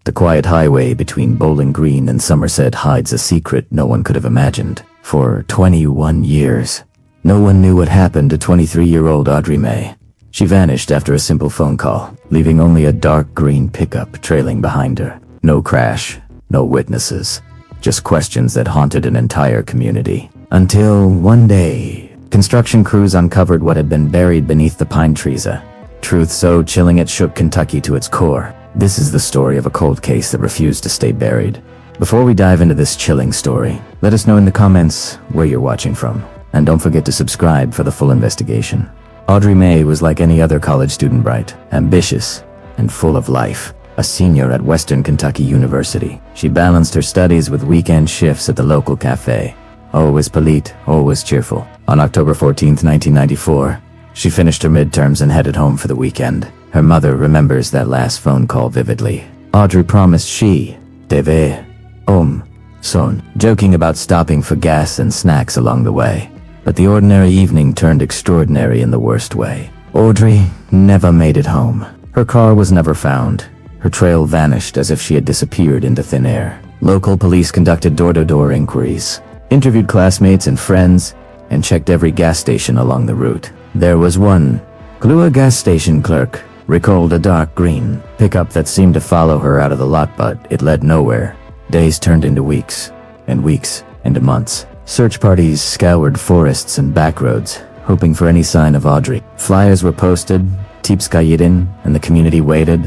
The quiet highway between Bowling Green and Somerset hides a secret no one could have imagined. For 21 years, no one knew what happened to 23-year-old Audrey Mae. She vanished after a simple phone call, leaving only a dark green pickup trailing behind her. No crash, no witnesses, just questions that haunted an entire community. Until one day, construction crews uncovered what had been buried beneath the pine trees. A truth so chilling it shook Kentucky to its core. This is the story of a cold case that refused to stay buried. Before we dive into this chilling story, let us know in the comments where you're watching from. And don't forget to subscribe for the full investigation. Audrey Mae was like any other college student, bright, ambitious, and full of life. A senior at Western Kentucky University, she balanced her studies with weekend shifts at the local cafe. Always polite, always cheerful. On October 14th, 1994, she finished her midterms and headed home for the weekend. Her mother remembers that last phone call vividly. Audrey promised she devait son, joking about stopping for gas and snacks along the way. But the ordinary evening turned extraordinary in the worst way. Audrey never made it home. Her car was never found. Her trail vanished as if she had disappeared into thin air. Local police conducted door-to-door inquiries, interviewed classmates and friends, and checked every gas station along the route. There was one clue. A gas station clerk recalled a dark green pickup that seemed to follow her out of the lot, but it led nowhere. Days turned into weeks, and weeks into months. Search parties scoured forests and back roads, hoping for any sign of Audrey. Flyers were posted, tips kayitin, and the community waited,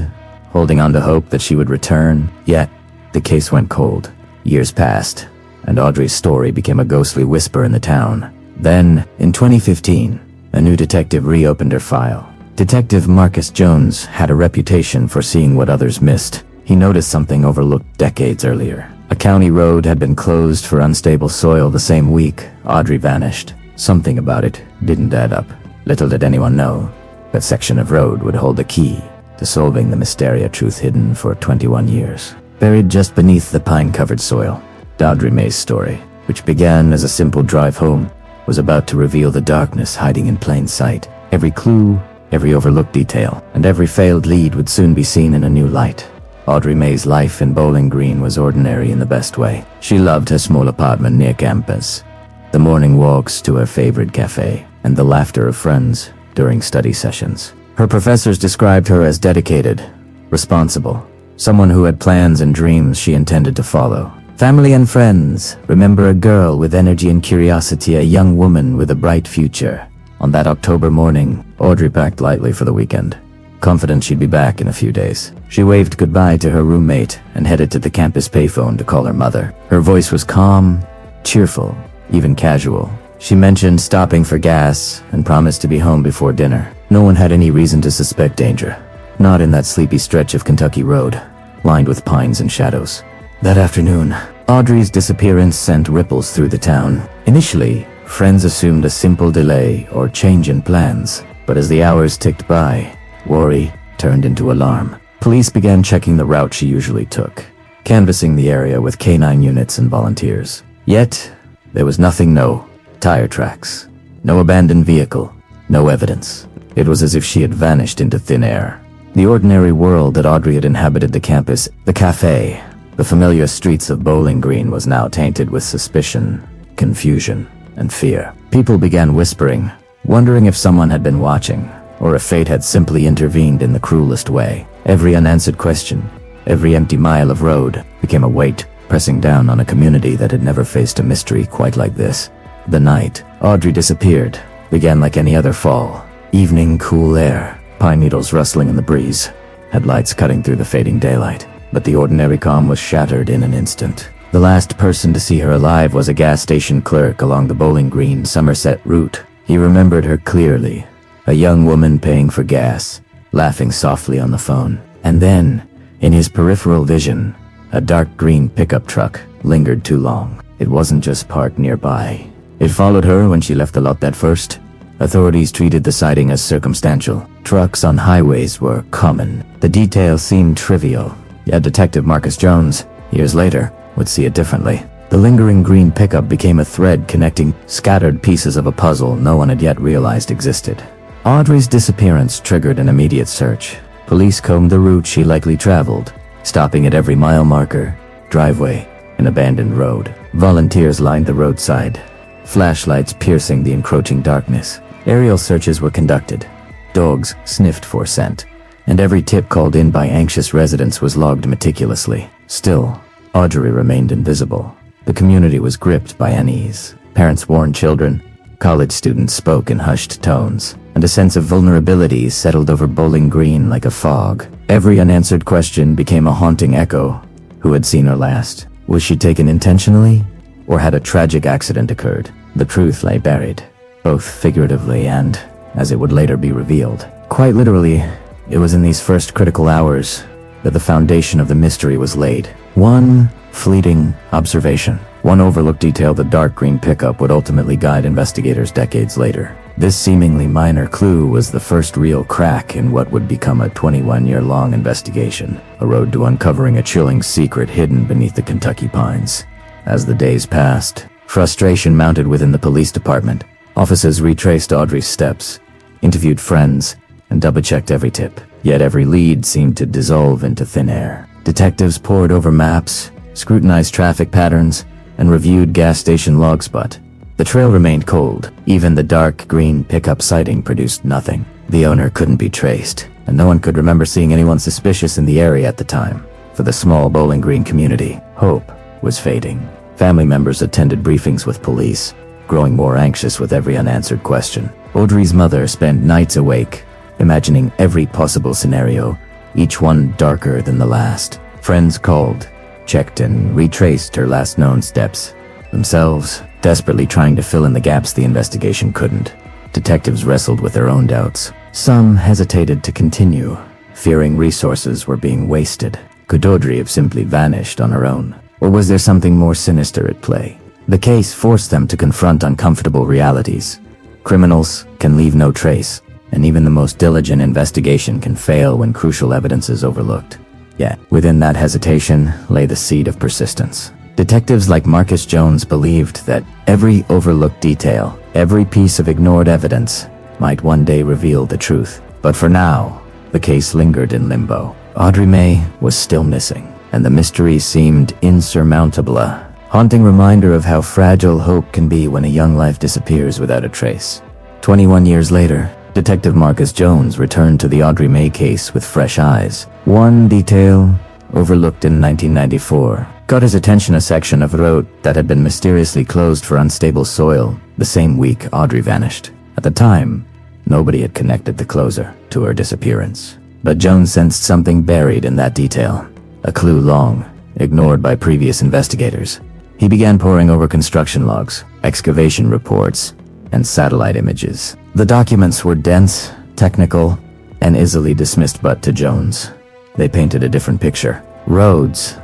holding on to hope that she would return. Yet, the case went cold. Years passed, and Audrey's story became a ghostly whisper in the town. Then, in 2015, a new detective reopened her file. Detective Marcus Jones had a reputation for seeing what others missed. He noticed something overlooked decades earlier. A county road had been closed for unstable soil the same week Audrey vanished. Something about it didn't add up. Little did anyone know that section of road would hold the key to solving the mysterious truth hidden for 21 years. Buried just beneath the pine-covered soil, Audrey Mae's story, which began as a simple drive home, was about to reveal the darkness hiding in plain sight. Every clue, every overlooked detail, and every failed lead would soon be seen in a new light. Audrey Mae's life in Bowling Green was ordinary in the best way. She loved her small apartment near campus, the morning walks to her favorite cafe, and the laughter of friends during study sessions. Her professors described her as dedicated, responsible, someone who had plans and dreams she intended to follow. Family and friends remember a girl with energy and curiosity, a young woman with a bright future. On that October morning, Audrey packed lightly for the weekend, confident she'd be back in a few days. She waved goodbye to her roommate and headed to the campus payphone to call her mother. Her voice was calm, cheerful, even casual. She mentioned stopping for gas and promised to be home before dinner. No one had any reason to suspect danger. Not in that sleepy stretch of Kentucky road, lined with pines and shadows. That afternoon, Audrey's disappearance sent ripples through the town. Initially, friends assumed a simple delay or change in plans, but as the hours ticked by, worry turned into alarm. Police began checking the route she usually took, canvassing the area with canine units and volunteers. Yet, there was nothing. No tire tracks, no abandoned vehicle, no evidence. It was as if she had vanished into thin air. The ordinary world that Audrey had inhabited, the campus, the cafe, the familiar streets of Bowling Green, was now tainted with suspicion, confusion, and fear. People began whispering, wondering if someone had been watching, or if fate had simply intervened in the cruelest way. Every unanswered question, every empty mile of road, became a weight pressing down on a community that had never faced a mystery quite like this. The night Audrey disappeared began like any other fall. Evening, cool air, pine needles rustling in the breeze, headlights cutting through the fading daylight. But the ordinary calm was shattered in an instant. The last person to see her alive was a gas station clerk along the Bowling Green, Somerset route. He remembered her clearly, a young woman paying for gas, laughing softly on the phone. And then, in his peripheral vision, a dark green pickup truck lingered too long. It wasn't just parked nearby. It followed her when she left the lot that first. Authorities treated the sighting as circumstantial. Trucks on highways were common. The details seemed trivial. Yet Detective Marcus Jones, years later, would see it differently. The lingering green pickup became a thread connecting scattered pieces of a puzzle no one had yet realized existed. Audrey's disappearance triggered an immediate search. Police combed the route she likely traveled, stopping at every mile marker, driveway, and abandoned road. Volunteers lined the roadside, flashlights piercing the encroaching darkness. Aerial searches were conducted. Dogs sniffed for scent, and every tip called in by anxious residents was logged meticulously. Still, Audrey remained invisible. The community was gripped by unease. Parents warned children, college students spoke in hushed tones, and a sense of vulnerability settled over Bowling Green like a fog. Every unanswered question became a haunting echo. Who had seen her last? Was she taken intentionally, or had a tragic accident occurred? The truth lay buried, both figuratively and, as it would later be revealed, quite literally. It was in these first critical hours that the foundation of the mystery was laid. One fleeting observation, one overlooked detail, the dark green pickup, would ultimately guide investigators decades later. This seemingly minor clue was the first real crack in what would become a 21-year-long investigation, a road to uncovering a chilling secret hidden beneath the Kentucky pines. As the days passed, frustration mounted within the police department. Officers retraced Audrey's steps, interviewed friends, and double-checked every tip. Yet every lead seemed to dissolve into thin air. Detectives pored over maps, scrutinized traffic patterns, and reviewed gas station logs, but the trail remained cold. Even the dark green pickup sighting produced nothing. The owner couldn't be traced, and no one could remember seeing anyone suspicious in the area at the time. For the small Bowling Green community, hope was fading. Family members attended briefings with police, growing more anxious with every unanswered question. Audrey's mother spent nights awake, imagining every possible scenario, each one darker than the last. Friends called, checked, and retraced her last known steps, themselves desperately trying to fill in the gaps the investigation couldn't. Detectives wrestled with their own doubts. Some hesitated to continue, fearing resources were being wasted. Could Audrey have simply vanished on her own? Or was there something more sinister at play? The case forced them to confront uncomfortable realities. Criminals can leave no trace, and even the most diligent investigation can fail when crucial evidence is overlooked. Yet, within that hesitation lay the seed of persistence. Detectives like Marcus Jones believed that every overlooked detail, every piece of ignored evidence, might one day reveal the truth. But for now, the case lingered in limbo. Audrey Mae was still missing, and the mystery seemed insurmountable, a haunting reminder of how fragile hope can be when a young life disappears without a trace. 21 years later, Detective Marcus Jones returned to the Audrey Mae case with fresh eyes. One detail, overlooked in 1994, caught his attention: a section of road that had been mysteriously closed for unstable soil the same week Audrey vanished. At the time, nobody had connected the closer to her disappearance. But Jones sensed something buried in that detail, a clue long ignored by previous investigators. He began poring over construction logs, excavation reports, and satellite images. The documents were dense, technical, and easily dismissed, but to Jones, they painted a different picture. Roads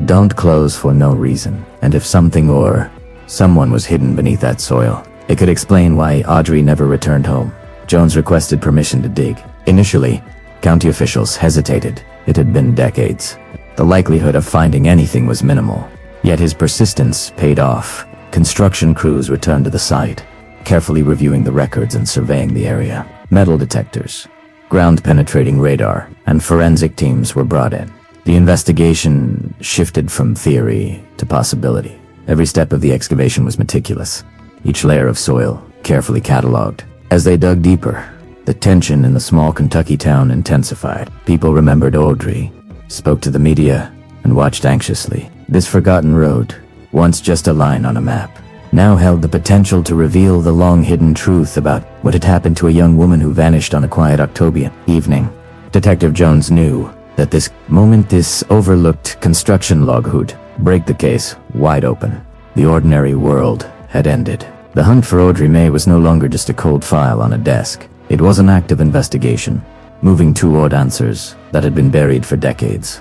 don't close for no reason, and if something or someone was hidden beneath that soil, it could explain why Audrey never returned home. Jones requested permission to dig. Initially, county officials hesitated. It had been decades. The likelihood of finding anything was minimal. Yet his persistence paid off. Construction crews returned to the site, carefully reviewing the records and surveying the area. Metal detectors, ground-penetrating radar, and forensic teams were brought in. The investigation shifted from theory to possibility. Every step of the excavation was meticulous, each layer of soil carefully cataloged. As they dug deeper, the tension in the small Kentucky town intensified. People remembered Audrey, spoke to the media, and watched anxiously. This forgotten road, once just a line on a map, now held the potential to reveal the long-hidden truth about what had happened to a young woman who vanished on a quiet October evening. Detective Jones knew that this overlooked construction log would break the case wide open. The ordinary world had ended. The hunt for Audrey Mae was no longer just a cold file on a desk. It was an active investigation, moving toward answers that had been buried for decades.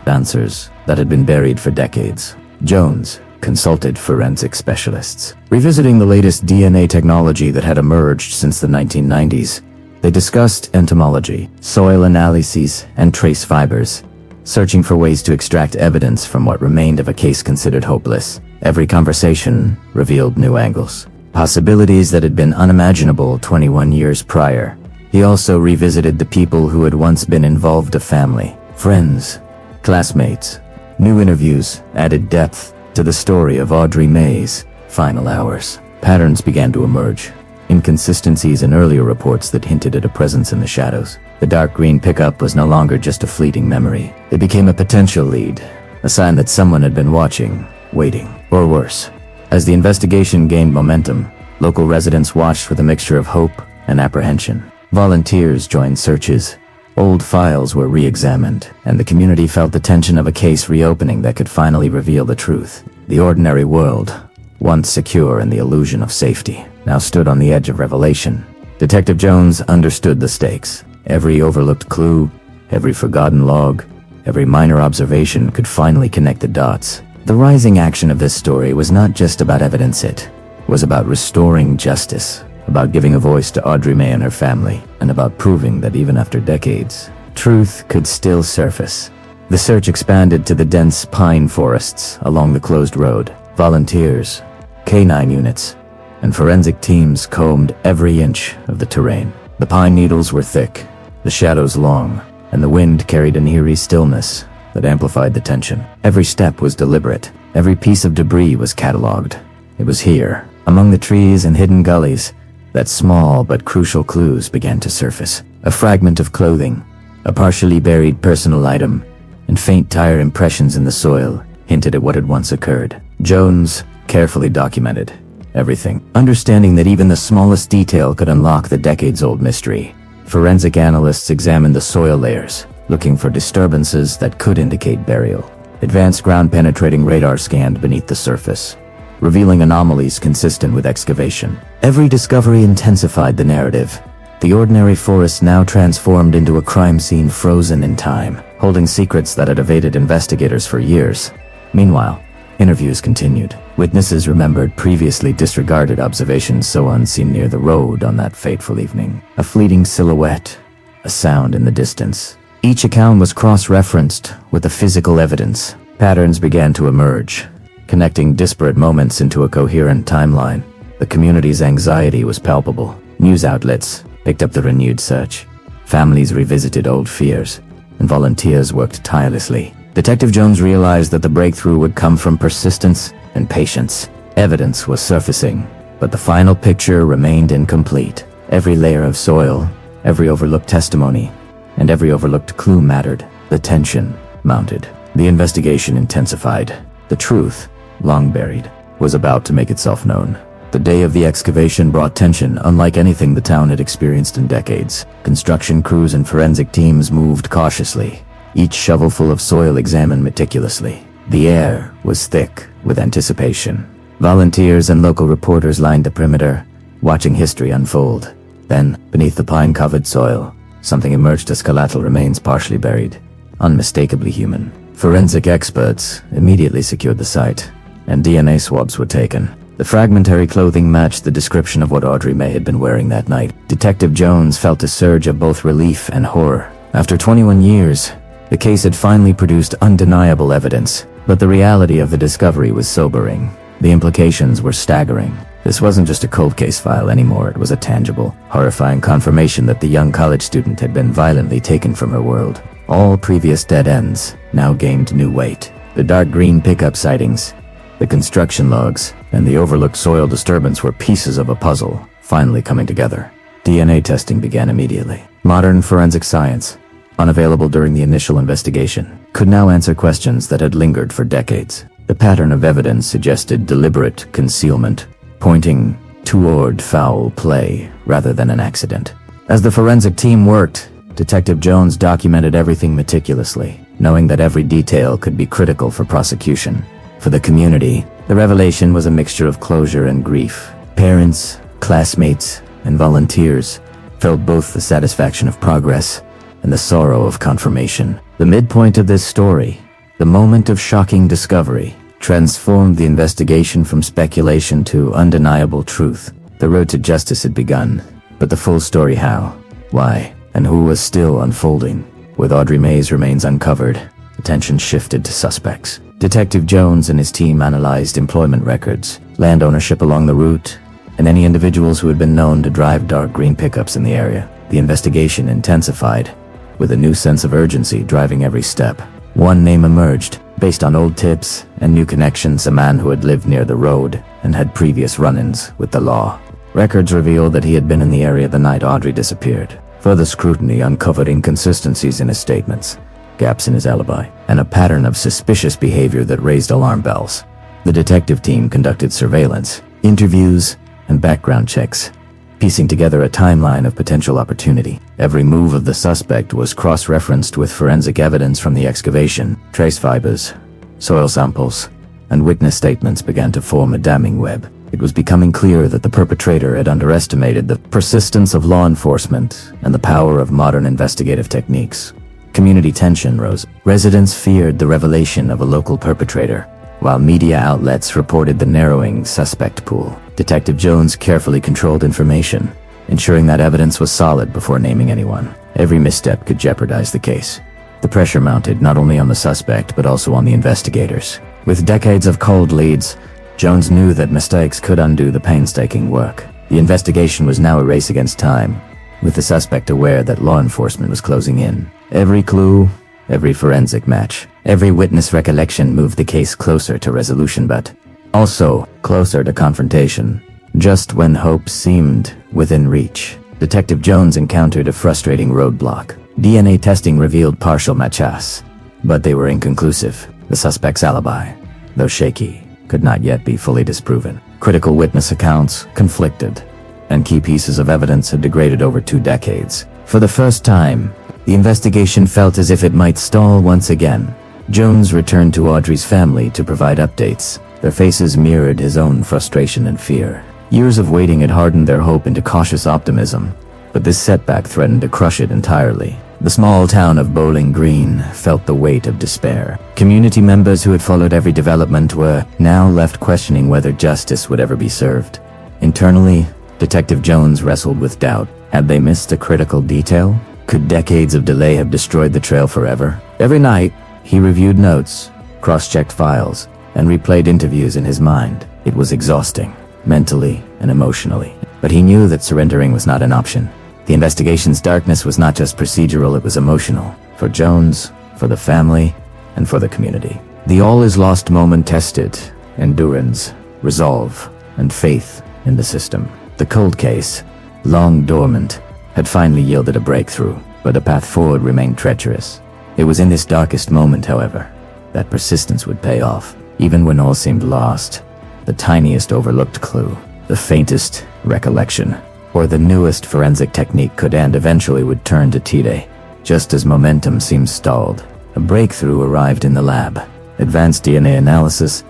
Jones consulted forensic specialists. Revisiting the latest DNA technology that had emerged since the 1990s, they discussed entomology, soil analyses, and trace fibers, searching for ways to extract evidence from what remained of a case considered hopeless. Every conversation revealed new angles, possibilities that had been unimaginable 21 years prior. He also revisited the people who had once been involved: a family, friends, classmates, New interviews added depth to the story of Audrey Mae's final hours. Patterns began to emerge, inconsistencies in earlier reports that hinted at a presence in the shadows. The dark green pickup was no longer just a fleeting memory. It became a potential lead, a sign that someone had been watching, waiting, or worse. As the investigation gained momentum, local residents watched with a mixture of hope and apprehension. Volunteers joined searches. Old files were re-examined, and the community felt the tension of a case reopening that could finally reveal the truth. The ordinary world, once secure in the illusion of safety, now stood on the edge of revelation. Detective Jones understood the stakes. Every overlooked clue, every forgotten log, every minor observation could finally connect the dots. The rising action of this story was not just about evidence, it was about restoring justice, about giving a voice to Audrey Mae and her family, and about proving that even after decades, truth could still surface. The search expanded to the dense pine forests along the closed road. Volunteers, canine units, and forensic teams combed every inch of the terrain. The pine needles were thick, the shadows long, and the wind carried an eerie stillness that amplified the tension. Every step was deliberate. Every piece of debris was catalogued. It was here, among the trees and hidden gullies, that small but crucial clues began to surface. A fragment of clothing, a partially buried personal item, and faint tire impressions in the soil hinted at what had once occurred. Jones carefully documented everything, understanding that even the smallest detail could unlock the decades-old mystery. Forensic analysts examined the soil layers, looking for disturbances that could indicate burial. Advanced ground-penetrating radar scanned beneath the surface, revealing anomalies consistent with excavation. Every discovery intensified the narrative. The ordinary forest now transformed into a crime scene frozen in time, holding secrets that had evaded investigators for years. Meanwhile, interviews continued. Witnesses remembered previously disregarded observations so unseen near the road on that fateful evening. A fleeting silhouette, a sound in the distance. Each account was cross-referenced with the physical evidence. Patterns began to emerge, connecting disparate moments into a coherent timeline. The community's anxiety was palpable. News outlets picked up the renewed search. Families revisited old fears, and volunteers worked tirelessly. Detective Jones realized that the breakthrough would come from persistence and patience. Evidence was surfacing, but the final picture remained incomplete. Every layer of soil, every overlooked testimony, and every overlooked clue mattered. The tension mounted. The investigation intensified. The truth, long buried, was about to make itself known. The day of the excavation brought tension unlike anything the town had experienced in decades. Construction crews and forensic teams moved cautiously, each shovelful of soil examined meticulously. The air was thick with anticipation. Volunteers and local reporters lined the perimeter, watching history unfold. Then, beneath the pine-covered soil, something emerged as skeletal remains partially buried, unmistakably human. Forensic experts immediately secured the site, and DNA swabs were taken. The fragmentary clothing matched the description of what Audrey Mae had been wearing that night. Detective Jones felt a surge of both relief and horror. After 21 years, the case had finally produced undeniable evidence, but the reality of the discovery was sobering. The implications were staggering. This wasn't just a cold case file anymore, it was a tangible, horrifying confirmation that the young college student had been violently taken from her world. All previous dead ends now gained new weight. The dark green pickup sightings, the construction logs, and the overlooked soil disturbance were pieces of a puzzle, finally coming together. DNA testing began immediately. Modern forensic science, unavailable during the initial investigation, could now answer questions that had lingered for decades. The pattern of evidence suggested deliberate concealment, pointing toward foul play rather than an accident. As the forensic team worked, Detective Jones documented everything meticulously, knowing that every detail could be critical for prosecution. For the community, the revelation was a mixture of closure and grief. Parents, classmates, and volunteers felt both the satisfaction of progress and the sorrow of confirmation. The midpoint of this story, the moment of shocking discovery, transformed the investigation from speculation to undeniable truth. The road to justice had begun, but the full story, how, why, and who, was still unfolding. With Audrey Mae's remains uncovered, attention shifted to suspects. Detective Jones and his team analyzed employment records, land ownership along the route, and any individuals who had been known to drive dark green pickups in the area. The investigation intensified, with a new sense of urgency driving every step. One name emerged, Based on old tips and new connections, a man who had lived near the road and had previous run-ins with the law. Records revealed that he had been in the area the night Audrey disappeared. Further scrutiny uncovered inconsistencies in his statements, gaps in his alibi, and a pattern of suspicious behavior that raised alarm bells. The detective team conducted surveillance, interviews, and background checks, piecing together a timeline of potential opportunity. Every move of the suspect was cross-referenced with forensic evidence from the excavation. Trace fibers, soil samples, and witness statements began to form a damning web. It was becoming clear that the perpetrator had underestimated the persistence of law enforcement and the power of modern investigative techniques. Community tension rose. Residents feared the revelation of a local perpetrator, while media outlets reported the narrowing suspect pool. Detective Jones carefully controlled information, ensuring that evidence was solid before naming anyone. Every misstep could jeopardize the case. The pressure mounted not only on the suspect but also on the investigators. With decades of cold leads, Jones knew that mistakes could undo the painstaking work. The investigation was now a race against time, with the suspect aware that law enforcement was closing in. Every clue, every forensic match, every witness recollection moved the case closer to resolution, but also closer to confrontation. Just when hope seemed within reach, Detective Jones encountered a frustrating roadblock. DNA testing revealed partial matches, but they were inconclusive. The suspect's alibi, though shaky, could not yet be fully disproven. Critical witness accounts conflicted, and key pieces of evidence had degraded over 2 decades. For the first time, the investigation felt as if it might stall once again. Jones returned to Audrey's family to provide updates. Their faces mirrored his own frustration and fear. Years of waiting had hardened their hope into cautious optimism, but this setback threatened to crush it entirely. The small town of Bowling Green felt the weight of despair. Community members who had followed every development were now left questioning whether justice would ever be served. Internally, Detective Jones wrestled with doubt. Had they missed a critical detail? Could decades of delay have destroyed the trail forever? Every night, he reviewed notes, cross-checked files, and replayed interviews in his mind. It was exhausting, mentally and emotionally. But he knew that surrendering was not an option. The investigation's darkness was not just procedural, it was emotional. For Jones, for the family, and for the community. The all-is-lost moment tested endurance, resolve, and faith in the system. The cold case, long dormant, had finally yielded a breakthrough, but the path forward remained treacherous. It was in this darkest moment, however, that persistence would pay off. Even when all seemed lost, the tiniest overlooked clue, the faintest recollection, or the newest forensic technique could and eventually would turn to T-Day. Just as momentum seemed stalled, a breakthrough arrived in the lab. Advanced DNA analysis,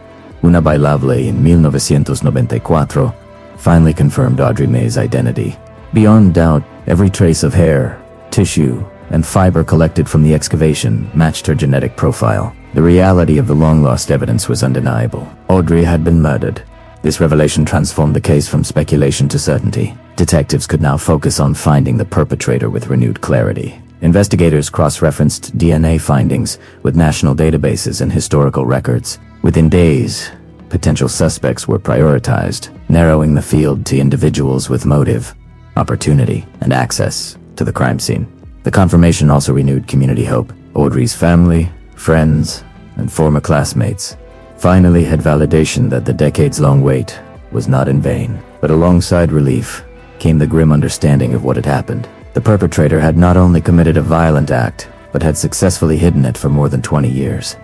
una bailable in 1994, finally confirmed Audrey Mae's identity. Beyond doubt, every trace of hair, tissue, and fiber collected from the excavation matched her genetic profile. The reality of the long-lost evidence was undeniable. Audrey had been murdered. This revelation transformed the case from speculation to certainty. Detectives could now focus on finding the perpetrator with renewed clarity. Investigators cross-referenced DNA findings with national databases and historical records. Within days, potential suspects were prioritized, narrowing the field to individuals with motive, opportunity, and access to the crime scene. The confirmation also renewed community hope. Audrey's family, friends, and former classmates finally had validation that the decades-long wait was not in vain. But alongside relief came the grim understanding of what had happened. The perpetrator had not only committed a violent act, but had successfully hidden it for more than 20 years.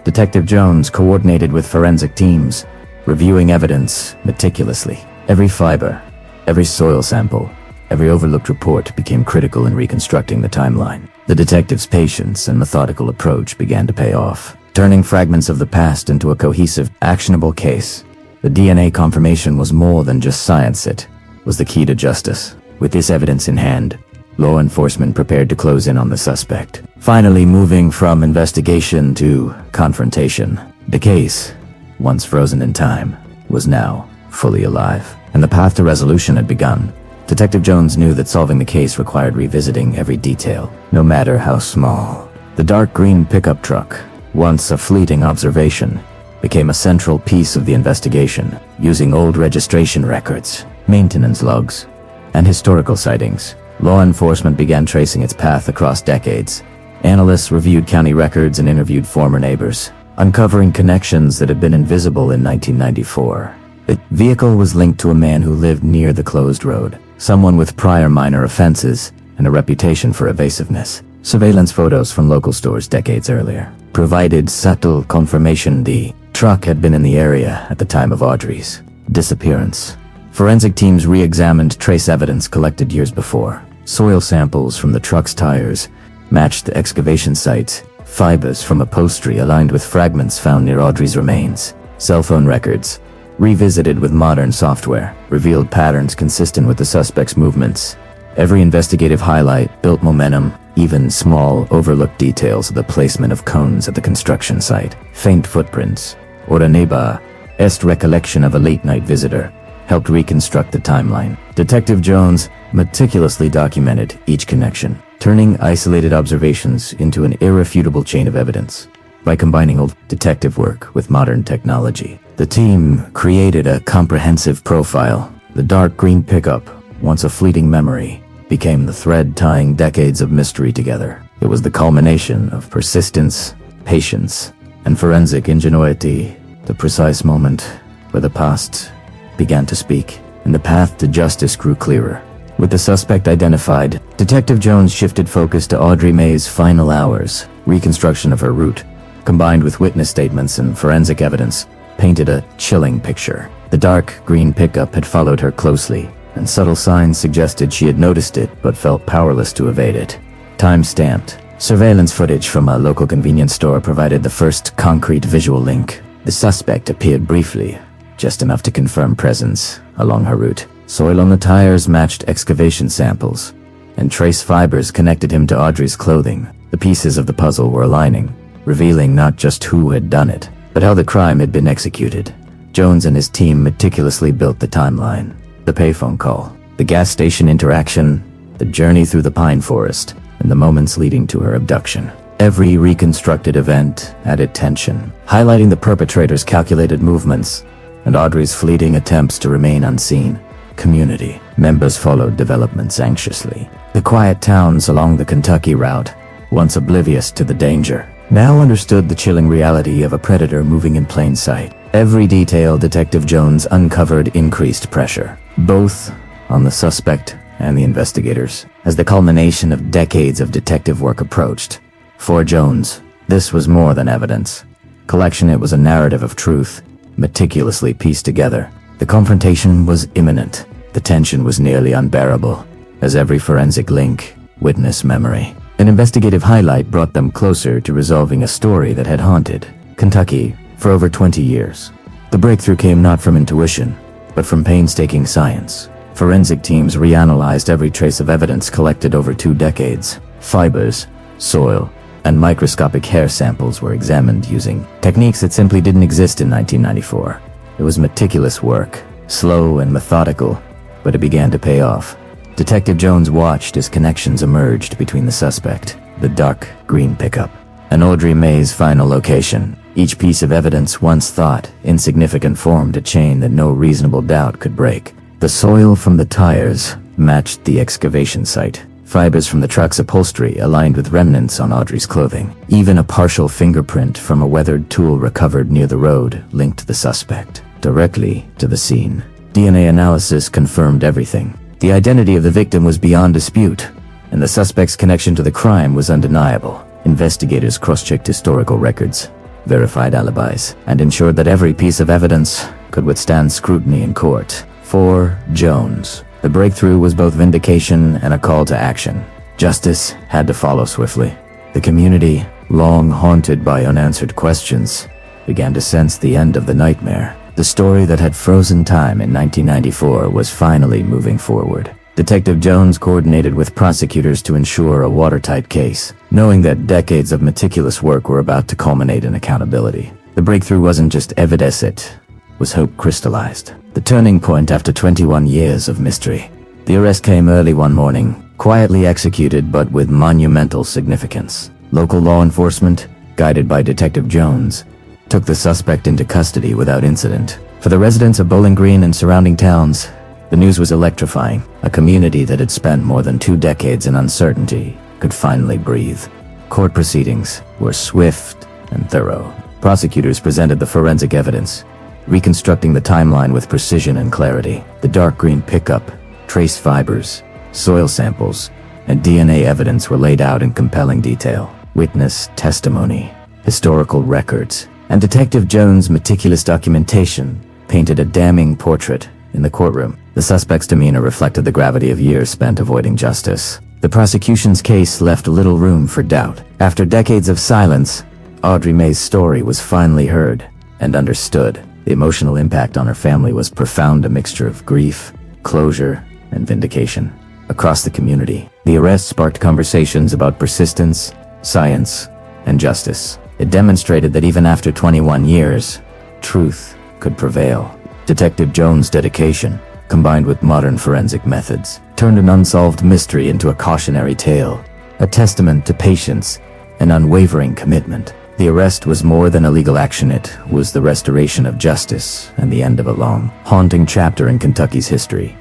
Detective Jones coordinated with forensic teams, reviewing evidence meticulously. Every fiber, every soil sample, every overlooked report became critical in reconstructing the timeline. The detective's patience and methodical approach began to pay off, turning fragments of the past into a cohesive, actionable case. The DNA confirmation was more than just science, it was the key to justice. With this evidence in hand, law enforcement prepared to close in on the suspect, finally moving from investigation to confrontation. The case, once frozen in time, was now fully alive, and the path to resolution had begun. Detective Jones knew that solving the case required revisiting every detail, no matter how small. The dark green pickup truck, once a fleeting observation, became a central piece of the investigation. Using old registration records, maintenance logs, and historical sightings, law enforcement began tracing its path across decades. Analysts reviewed county records and interviewed former neighbors, uncovering connections that had been invisible in 1994. The vehicle was linked to a man who lived near the closed road, someone with prior minor offenses and a reputation for evasiveness. Surveillance photos from local stores decades earlier provided subtle confirmation the truck had been in the area at the time of Audrey's disappearance. Forensic teams re-examined trace evidence collected years before. Soil samples from the truck's tires matched the excavation site. Fibers from upholstery aligned with fragments found near Audrey's remains. Cell phone records, revisited with modern software, revealed patterns consistent with the suspect's movements. Every investigative highlight built momentum, even small, overlooked details of the placement of cones at the construction site. Faint footprints, or a neighbor's recollection of a late-night visitor, helped reconstruct the timeline. Detective Jones meticulously documented each connection, turning isolated observations into an irrefutable chain of evidence. By combining old detective work with modern technology, the team created a comprehensive profile. The dark green pickup, once a fleeting memory, became the thread tying decades of mystery together. It was the culmination of persistence, patience, and forensic ingenuity, the precise moment where the past began to speak, and the path to justice grew clearer. With the suspect identified, Detective Jones shifted focus to Audrey Mae's final hours. Reconstruction of her route, combined with witness statements and forensic evidence, painted a chilling picture. The dark green pickup had followed her closely, and subtle signs suggested she had noticed it but felt powerless to evade it. Time-stamped. Surveillance footage from a local convenience store provided the first concrete visual link. The suspect appeared briefly, just enough to confirm presence along her route. Soil on the tires matched excavation samples, and trace fibers connected him to Audrey's clothing. The pieces of the puzzle were aligning, revealing not just who had done it, but how the crime had been executed. Jones and his team meticulously built the timeline. The payphone call, the gas station interaction, the journey through the pine forest, and the moments leading to her abduction. Every reconstructed event added tension, highlighting the perpetrator's calculated movements and Audrey's fleeting attempts to remain unseen. Community members followed developments anxiously. The quiet towns along the Kentucky route, once oblivious to the danger, now understood the chilling reality of a predator moving in plain sight. Every detail Detective Jones uncovered increased pressure, both on the suspect and the investigators. As the culmination of decades of detective work approached, for Jones, this was more than evidence. Collection, it was a narrative of truth, meticulously pieced together. The confrontation was imminent. The tension was nearly unbearable, as every forensic link, witness memory, an investigative highlight brought them closer to resolving a story that had haunted Kentucky for over 20 years. The breakthrough came not from intuition, but from painstaking science. Forensic teams reanalyzed every trace of evidence collected over 2 decades. Fibers, soil, and microscopic hair samples were examined using techniques that simply didn't exist in 1994. It was meticulous work, slow and methodical, but it began to pay off. Detective Jones watched as connections emerged between the suspect, the dark green pickup, and Audrey Mae's final location. Each piece of evidence once thought insignificant formed a chain that no reasonable doubt could break. The soil from the tires matched the excavation site. Fibers from the truck's upholstery aligned with remnants on Audrey's clothing. Even a partial fingerprint from a weathered tool recovered near the road linked the suspect directly to the scene. DNA analysis confirmed everything. The identity of the victim was beyond dispute, and the suspect's connection to the crime was undeniable. Investigators cross-checked historical records, verified alibis, and ensured that every piece of evidence could withstand scrutiny in court. For Jones, the breakthrough was both vindication and a call to action. Justice had to follow swiftly. The community, long haunted by unanswered questions, began to sense the end of the nightmare. The story that had frozen time in 1994 was finally moving forward. Detective Jones coordinated with prosecutors to ensure a watertight case, knowing that decades of meticulous work were about to culminate in accountability. The breakthrough wasn't just evidence, it was hope crystallized. The turning point after 21 years of mystery. The arrest came early one morning, quietly executed but with monumental significance. Local law enforcement, guided by Detective Jones, took the suspect into custody without incident. For the residents of Bowling Green and surrounding towns, the news was electrifying. A community that had spent more than 2 decades in uncertainty could finally breathe. Court proceedings were swift and thorough. Prosecutors presented the forensic evidence, reconstructing the timeline with precision and clarity. The dark green pickup, trace fibers, soil samples, and DNA evidence were laid out in compelling detail. Witness testimony, historical records, and Detective Jones' meticulous documentation painted a damning portrait in the courtroom. The suspect's demeanor reflected the gravity of years spent avoiding justice. The prosecution's case left little room for doubt. After decades of silence, Audrey Mae's story was finally heard and understood. The emotional impact on her family was profound, a mixture of grief, closure, and vindication. Across the community, the arrest sparked conversations about persistence, science, and justice. It demonstrated that even after 21 years, truth could prevail. Detective Jones' dedication, combined with modern forensic methods, turned an unsolved mystery into a cautionary tale, a testament to patience and unwavering commitment. The arrest was more than a legal action. It was the restoration of justice and the end of a long, haunting chapter in Kentucky's history.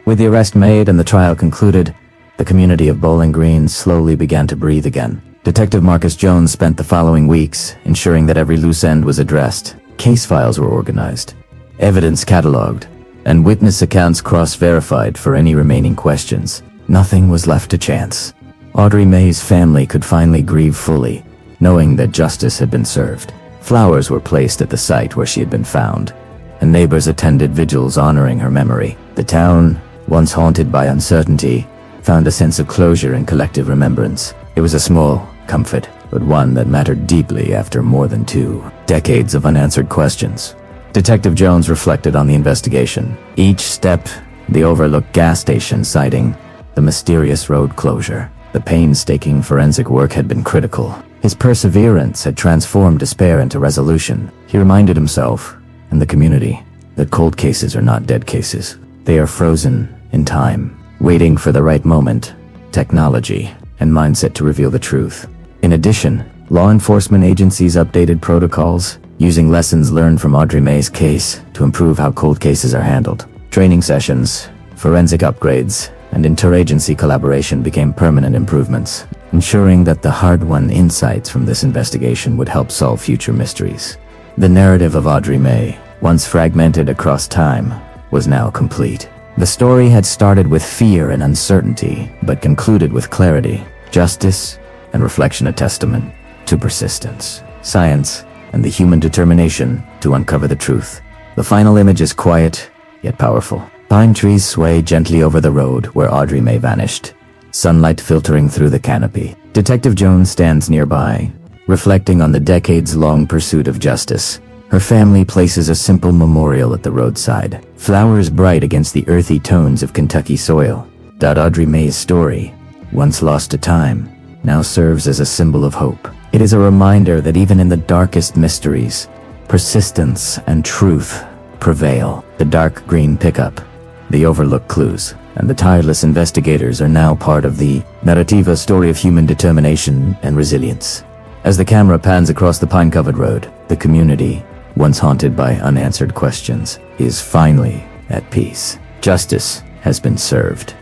With the arrest made and the trial concluded, the community of Bowling Green slowly began to breathe again. Detective Marcus Jones spent the following weeks ensuring that every loose end was addressed. Case files were organized, evidence cataloged, and witness accounts cross-verified for any remaining questions. Nothing was left to chance. Audrey Mae's family could finally grieve fully, knowing that justice had been served. Flowers were placed at the site where she had been found, and neighbors attended vigils honoring her memory. The town, once haunted by uncertainty, found a sense of closure and collective remembrance. It was a small comfort, but one that mattered deeply after more than 2 decades of unanswered questions. Detective Jones reflected on the investigation. Each step, the overlooked gas station sighting, the mysterious road closure, the painstaking forensic work had been critical. His perseverance had transformed despair into resolution. He reminded himself, and the community, that cold cases are not dead cases. They are frozen in time, waiting for the right moment, technology, and mindset to reveal the truth. In addition, law enforcement agencies updated protocols, using lessons learned from Audrey Mae's case to improve how cold cases are handled. Training sessions, forensic upgrades, and interagency collaboration became permanent improvements, ensuring that the hard-won insights from this investigation would help solve future mysteries. The narrative of Audrey Mae, once fragmented across time, was now complete. The story had started with fear and uncertainty, but concluded with clarity, justice, and reflection, a testament to persistence, science, and the human determination to uncover the truth. The final image is quiet, yet powerful. Pine trees sway gently over the road where Audrey Mae vanished, sunlight filtering through the canopy. Detective Jones stands nearby, reflecting on the decades-long pursuit of justice. Her family places a simple memorial at the roadside, flowers bright against the earthy tones of Kentucky soil. Audrey Mae's story, once lost to time, now serves as a symbol of hope. It is a reminder that even in the darkest mysteries, persistence and truth prevail. The dark green pickup, the overlooked clues, and the tireless investigators are now part of the narrative, a story of human determination and resilience. As the camera pans across the pine-covered road, the community, once haunted by unanswered questions, is finally at peace. Justice has been served,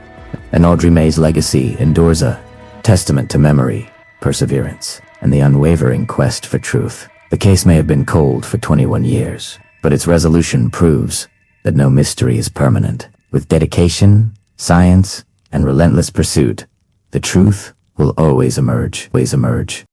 and Audrey Mae's legacy endures, a testament to memory, perseverance, and the unwavering quest for truth. The case may have been cold for 21 years, but its resolution proves that no mystery is permanent. With dedication, science, and relentless pursuit, the truth will always emerge.